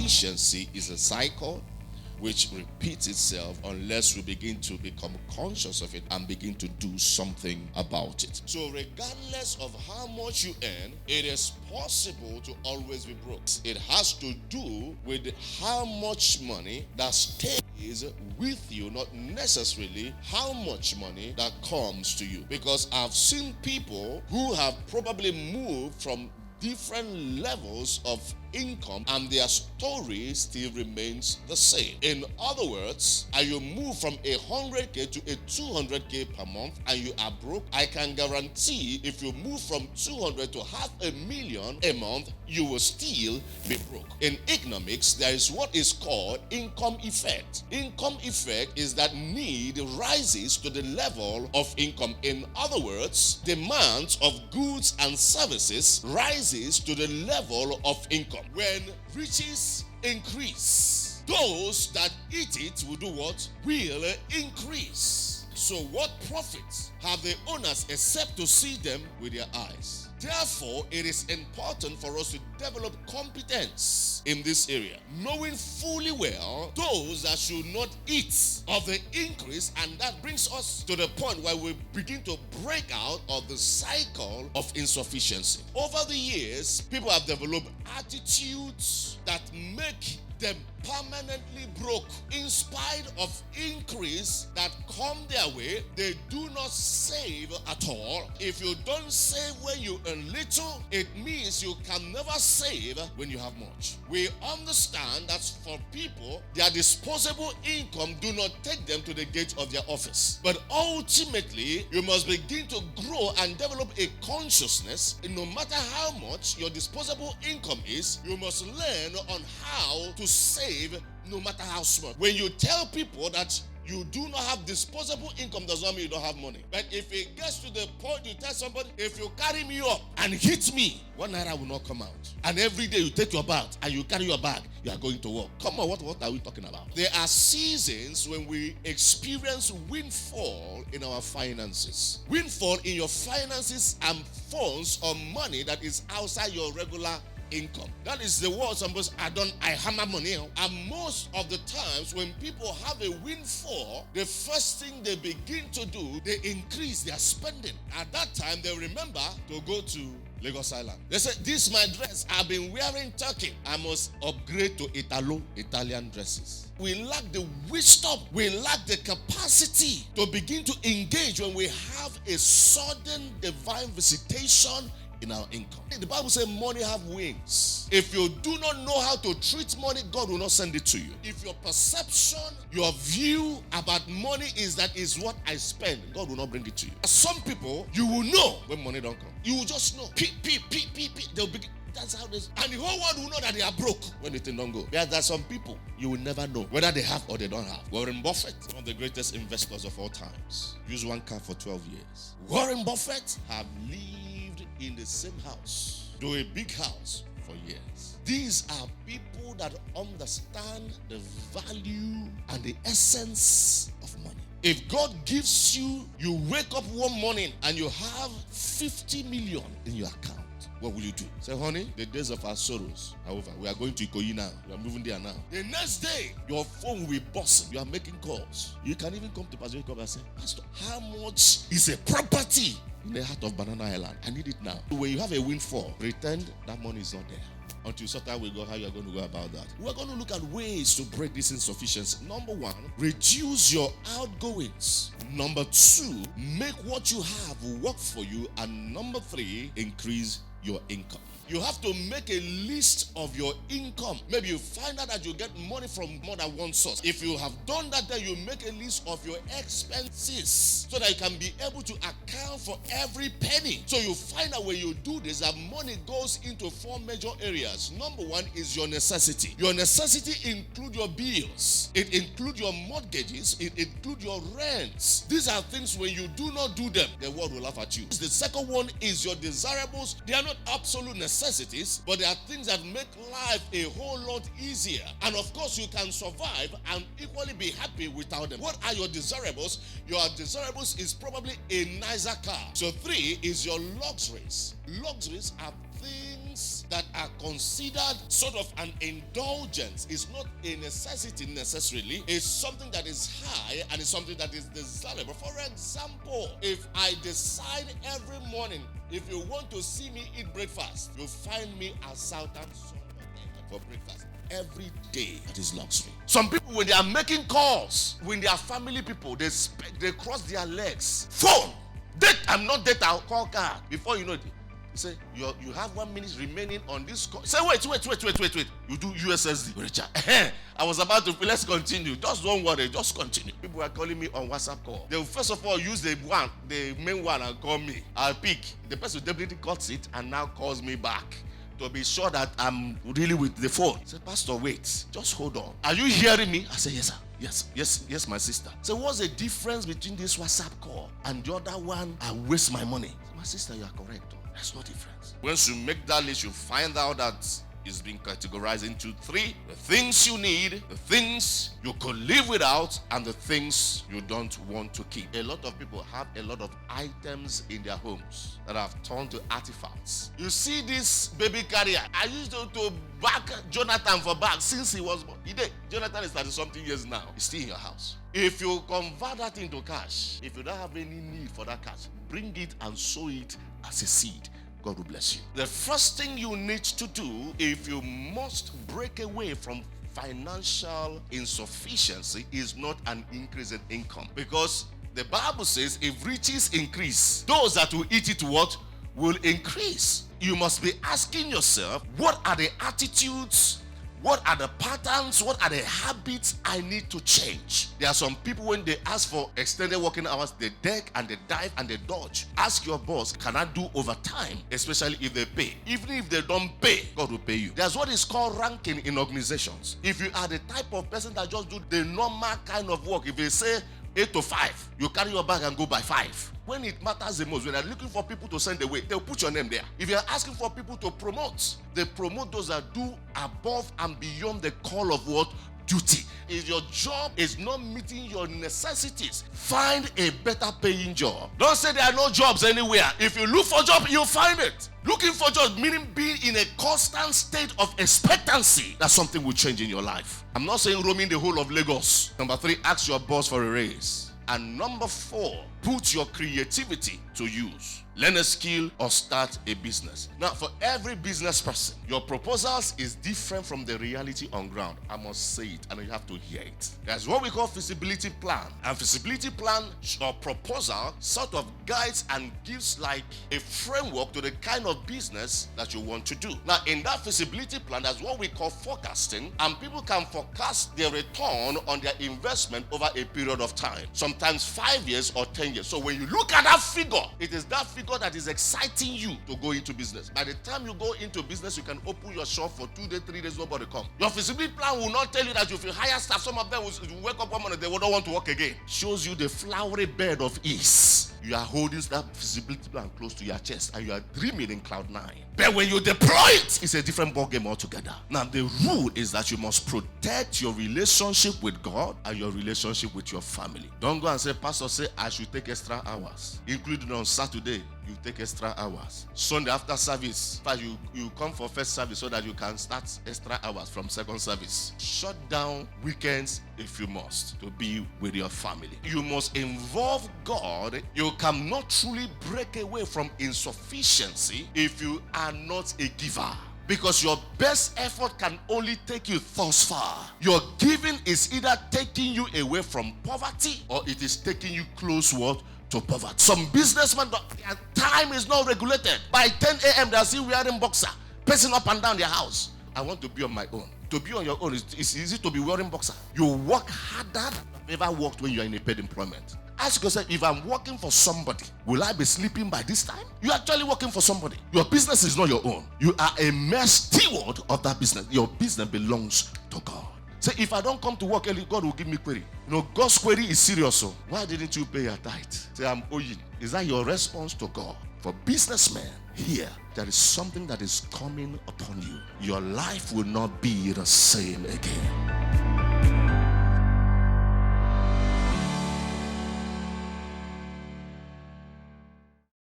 Insufficiency is a cycle which repeats itself unless we begin to become conscious of it and begin to do something about it. So regardless of how much you earn, it is possible to always be broke. It has to do with how much money that stays with you, not necessarily how much money that comes to you. Because I've seen people who have probably moved from different levels of income and their story still remains the same. In other words, as you move from 100k to a 200k per month and you are broke, I can guarantee if you move from 200 to $500,000 a month, you will still be broke. In economics, there is what is called income effect. Income effect is that need rises to the level of income. In other words, demand of goods and services rises to the level of income. When riches increase, those that eat it will do what? Will increase. So what profits have the owners except to see them with their eyes? Therefore, it is important for us to develop competence in this area, knowing fully well those that should not eat of the increase, and that brings us to the point where we begin to break out of the cycle of insufficiency. Over the years, people have developed attitudes that make them permanently broke. In spite of increase that come their way, they do not save at all. If you don't save when you earn little, it means you can never save when you have much. We understand that for people, their disposable income do not take them to the gate of their office. But ultimately, you must begin to grow and develop a consciousness. No matter how much your disposable income is, you must learn on how to save no matter how small. When you tell people that you do not have disposable income, does not mean you don't have money. But if it gets to the point you tell somebody, if you carry me up and hit me, 1 naira will not come out. And every day you take your bath and you carry your bag, you are going to work. Come on, what are we talking about? There are seasons when we experience windfall in our finances. Windfall in your finances and funds or money that is outside your regular income. That is the word I hammer money. And most of the times when people have a windfall, the first thing they begin to do, they increase their spending. At that time, they remember to go to Lagos Island. They say, this is my dress. I've been wearing Turkey. I must upgrade to Italian dresses. We lack the wisdom. We lack the capacity to begin to engage when we have a sudden divine visitation in our income. The Bible says money have wings. If you do not know how to treat money, God will not send it to you. If your perception, your view about money is that is what I spend, God will not bring it to you. Some people, you will know when money don't come. You will just know. They'll begin. That's how this. And the whole world will know that they are broke when the thing don't go. There are some people you will never know whether they have or they don't have. Warren Buffett, one of the greatest investors of all times, used one car for 12 years. Warren Buffett have lived in the same house, though a big house, for years. These are people that understand the value and the essence of money. If God gives you, you wake up one morning and you have 50 million in your account, what will you do? Say, honey, the days of our sorrows are over. We are going to Ikoyi now. We are moving there now. The next day, your phone will be buzzing. You are making calls. You can even come to Pastor Jacob and say, Pastor, how much is a property in the heart of Banana Island? I need it now. When you have a windfall, pretend that money is not there. Until such time we go, how you are going to go about that? We are going to look at ways to break this insufficiency. Number one, reduce your outgoings. Number two, make what you have work for you. And number three, increase your income. You have to make a list of your income. Maybe you find out that you get money from more than one source. If you have done that, then you make a list of your expenses so that you can be able to account for every penny. So you find out when you do this that money goes into four major areas. Number one is your necessity. Your necessity include your bills. It includes your mortgages. It includes your rents. These are things when you do not do them, the world will laugh at you. The second one is your desirables. They are not absolute necessities, but there are things that make life a whole lot easier. And of course, you can survive and equally be happy without them. What are your desirables? Your desirables is probably a nicer car. So three is your luxuries. Luxuries are things that are considered sort of an indulgence. It's not a necessity necessarily. It's something that is high and it's something that is desirable. For example, if I decide every morning, if you want to see me eat breakfast, you'll find me at Southern for breakfast. Every day that is luxury. Some people, when they are making calls with their family people, they cross their legs. Phone. Date. I'm not date. I'll call card. Before you know it, you say you have 1 minute remaining on this call. Say wait. You do USSD. Richard. I was about to. Let's continue. Just don't worry. Just continue. People are calling me on WhatsApp call. They will first of all use the main one, and call me. I'll pick. The person definitely cuts it and now calls me back to be sure that I'm really with the phone. I said, Pastor, wait, just hold on. Are you hearing me? I said, yes, sir. Yes, my sister. So what's the difference between this WhatsApp call and the other one? I waste my money. I said, my sister, you are correct. There's no difference. Once you make that list, you find out that it's been categorized into 3. The things you need, the things you could live without, and the things you don't want to keep. A lot of people have a lot of items in their homes that have turned to artifacts. You see this baby carrier. I used to back Jonathan for back since he was born. Jonathan is 30-something years now. He's still in your house. If you convert that into cash, if you don't have any need for that cash, bring it and sow it as a seed. God will bless you. The first thing you need to do, if you must break away from financial insufficiency, is not an increase in income. Because the Bible says if riches increase, those that will eat it will increase. You must be asking yourself, what are the attitudes? What are the patterns? What are the habits I need to change? There are some people, when they ask for extended working hours, they deck and they dive and they dodge. Ask your boss, can I do overtime? Especially if they pay. Even if they don't pay, God will pay you. There's what is called ranking in organizations. If you are the type of person that just do the normal kind of work, if they say 8 to 5, you carry your bag and go by 5. When it matters the most, when they're looking for people to send away, they'll put your name there. If you're asking for people to promote, they promote those that do above and beyond the call of what? Duty. If your job is not meeting your necessities, find a better paying job. Don't say there are no jobs anywhere. If you look for a job, you'll find it. Looking for jobs, meaning being in a constant state of expectancy that something will change in your life. I'm not saying roaming the whole of Lagos. Number 3, ask your boss for a raise. And number 4, put your creativity to use. Learn a skill or start a business. Now, for every business person, your proposals is different from the reality on ground. I must say it, and you have to hear it. There's what we call feasibility plan. And feasibility plan or proposal sort of guides and gives like a framework to the kind of business that you want to do. Now, in that feasibility plan, that's what we call forecasting, and people can forecast their return on their investment over a period of time, sometimes 5 years or 10 years. So when you look at that figure, it is that figure that is exciting you to go into business. By the time you go into business, you can open your shop for 2 days, 3 days, nobody come. Your feasibility plan will not tell you that if you hire staff, some of them will wake up one morning, they don't want to work again. Shows you the flowery bed of ease. You are holding that feasibility plan close to your chest and you are dreaming in cloud 9. But when you deploy it, it's a different ballgame altogether. Now, the rule is that you must protect your relationship with God and your relationship with your family. Don't go and say, Pastor say I should take extra hours, including on Saturday. You take extra hours. Sunday after service, in fact, you come for first service so that you can start extra hours from second service. Shut down weekends if you must to be with your family. You must involve God. You cannot truly break away from insufficiency if you are not a giver. Because your best effort can only take you thus far. Your giving is either taking you away from poverty or it is taking you close to poverty. Some businessmen, their time is not regulated. By 10 a.m. they are still wearing boxer, pacing up and down their house. I want to be on my own. To be on your own, it's easy to be wearing boxer. You work harder than you've ever worked when you are in a paid employment. Ask yourself, if I'm working for somebody, will I be sleeping by this time? You're actually working for somebody. Your business is not your own. You are a mere steward of that business. Your business belongs to God. Say, if I don't come to work early, God will give me query. God's query is serious. So why didn't you pay your tithe? Say, I'm owing. Is that your response to God? For businessmen here, there is something that is coming upon you. Your life will not be the same again.